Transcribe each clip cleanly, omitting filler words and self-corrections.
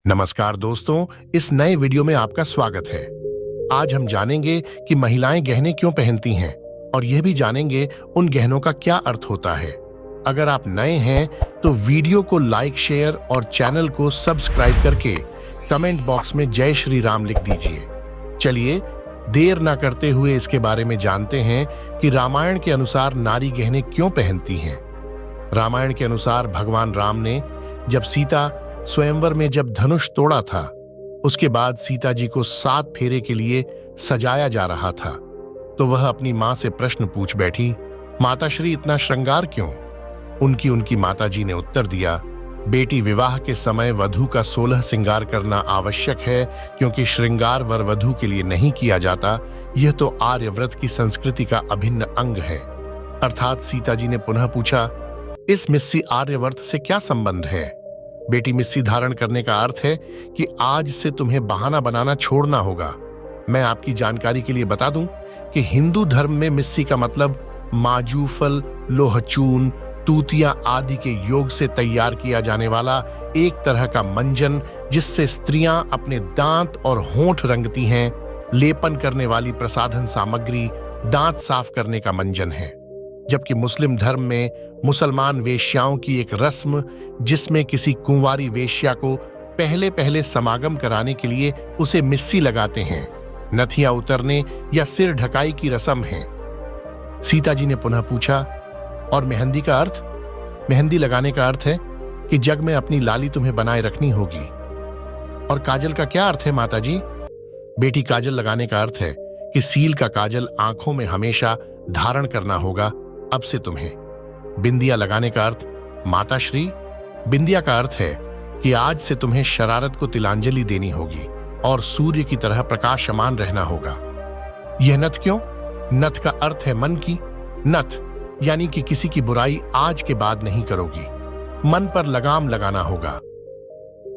नमस्कार दोस्तों, इस नए वीडियो में आपका स्वागत है। आज हम जानेंगे कि महिलाएं गहने क्यों पहनती हैं और यह भी जानेंगे उन गहनों का क्या अर्थ होता है। अगर आप नए हैं तो वीडियो को लाइक, शेयर और चैनल को सब्सक्राइब करके कमेंट बॉक्स में जय श्री राम लिख दीजिए। चलिए देर ना करते हुए इसके बारे में जानते हैं कि रामायण के अनुसार नारी गहने क्यों पहनती हैं। रामायण के अनुसार भगवान राम ने जब सीता स्वयंवर में जब धनुष तोड़ा था, उसके बाद सीता जी को 7 फेरे के लिए सजाया जा रहा था, तो वह अपनी मां से प्रश्न पूछ बैठी, माताश्री इतना श्रृंगार क्यों? उनकी माता जी ने उत्तर दिया, बेटी विवाह के समय वधू का 16 श्रृंगार करना आवश्यक है, क्योंकि श्रृंगार वर वधू के लिए नहीं किया जाता। यह तो आर्यव्रत की संस्कृति का अभिन्न अंग है। अर्थात सीता जी ने पुनः पूछा, इस मिस्सी आर्यव्रत से क्या संबंध है? बेटी, मिस्सी धारण करने का अर्थ है कि आज से तुम्हें बहाना बनाना छोड़ना होगा। मैं आपकी जानकारी के लिए बता दूं कि हिंदू धर्म में मिस्सी का मतलब माजूफल, लोहचून, तूतिया आदि के योग से तैयार किया जाने वाला एक तरह का मंजन, जिससे स्त्रियां अपने दांत और होंठ रंगती हैं, लेपन करने वाली प्रसाधन सामग्री, दांत साफ करने का मंजन है। जबकि मुस्लिम धर्म में मुसलमान वेश्याओं की एक रस्म, जिसमें किसी कुंवारी वेश्या को पहले पहले समागम कराने के लिए उसे मिस्सी लगाते हैं, नथिया उतरने या सिर ढकाई की रस्म है। सीता जी ने पुनः पूछा, और मेहंदी का अर्थ? मेहंदी लगाने का अर्थ है कि जग में अपनी लाली तुम्हें बनाए रखनी होगी। और काजल का क्या अर्थ है माता जी? बेटी, काजल लगाने का अर्थ है कि सील का काजल आंखों में हमेशा धारण करना होगा अब से तुम्हें। बिंदिया लगाने का अर्थ? माताश्री, बिंदिया का अर्थ है कि आज से तुम्हें शरारत को तिलांजलि देनी होगी और सूर्य की तरह प्रकाशमान रहना होगा। यह नथ क्यों? नथ का अर्थ है मन की। नथ यानी कि किसी की बुराई आज के बाद नहीं करोगी, मन पर लगाम लगाना होगा।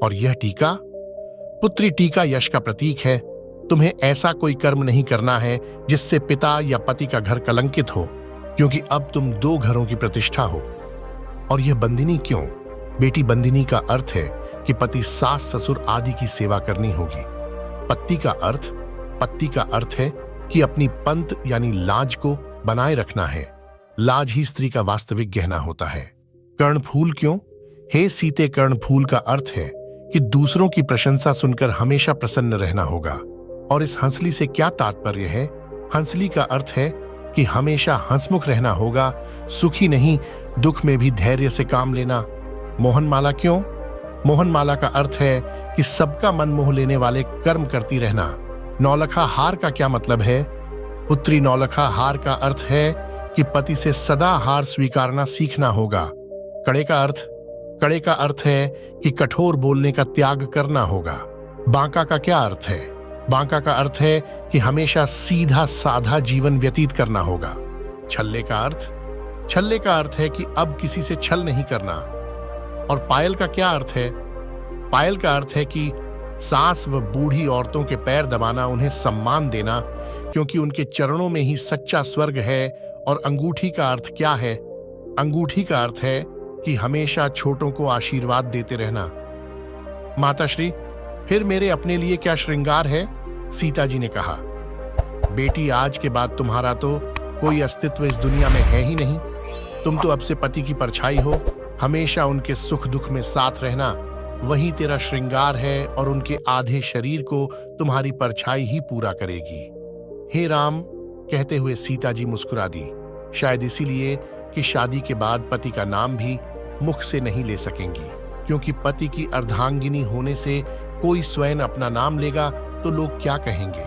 और यह टीका? पुत्री, टीका यश का प्रतीक है। तुम्हें ऐसा कोई कर्म नहीं करना है जिससे पिता या पति का घर कलंकित हो, क्योंकि अब तुम 2 घरों की प्रतिष्ठा हो। और यह बंदिनी क्यों? बेटी, बंदिनी का अर्थ है कि पति, सास, ससुर आदि की सेवा करनी होगी। पत्ती का अर्थ है कि अपनी पंत यानी लाज को बनाए रखना है। लाज ही स्त्री का वास्तविक गहना होता है। कर्णफूल क्यों? हे सीते, कर्णफूल का अर्थ है कि दूसरों की प्रशंसा सुनकर हमेशा प्रसन्न रहना होगा। और इस हंसली से क्या तात्पर्य है? हंसली का अर्थ है कि हमेशा हंसमुख रहना होगा, सुखी नहीं, दुख में भी धैर्य से काम लेना। मोहनमाला क्यों? मोहनमाला का अर्थ है कि सबका मन मोह लेने वाले कर्म करती रहना। नौलखा हार का क्या मतलब है? पुत्री, नौलखा हार का अर्थ है कि पति से सदा हार स्वीकारना सीखना होगा। कड़े का अर्थ है कि कठोर बोलने का त्याग करना होगा। बांका का क्या अर्थ है? बांका का अर्थ है कि हमेशा सीधा साधा जीवन व्यतीत करना होगा। छल्ले का अर्थ है कि अब किसी से छल नहीं करना। और पायल का क्या अर्थ है? पायल का अर्थ है कि सास व बूढ़ी औरतों के पैर दबाना, उन्हें सम्मान देना, क्योंकि उनके चरणों में ही सच्चा स्वर्ग है। और अंगूठी का अर्थ क्या है? अंगूठी का अर्थ है कि हमेशा छोटों को आशीर्वाद देते रहना। माताश्री, फिर मेरे अपने लिए क्या श्रृंगार है? सीता जी ने कहा, बेटी, आज के बाद तुम्हारा तो कोई अस्तित्व इस दुनिया में है ही नहीं। तुम तो अब से पति की परछाई हो, हमेशा उनके सुख दुख में साथ रहना, वही तेरा श्रृंगार है। और उनके आधे शरीर को तुम्हारी परछाई ही पूरा करेगी। हे राम, कहते हुए सीता जी मुस्कुरा दी, शायद इसीलिए कि शादी के बाद पति का नाम भी मुख से नहीं ले सकेंगी, क्योंकि पति की अर्धांगिनी होने से कोई स्वयं अपना नाम लेगा तो लोग क्या कहेंगे।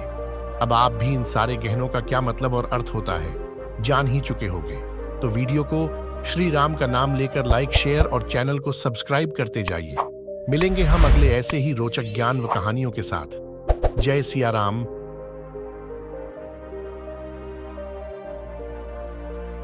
अब आप भी इन सारे गहनों का क्या मतलब और अर्थ होता है जान ही चुके होंगे। तो वीडियो को श्री राम का नाम लेकर लाइक, शेयर और चैनल को सब्सक्राइब करते जाइए। मिलेंगे हम अगले ऐसे ही रोचक ज्ञान व कहानियों के साथ। जय सिया राम।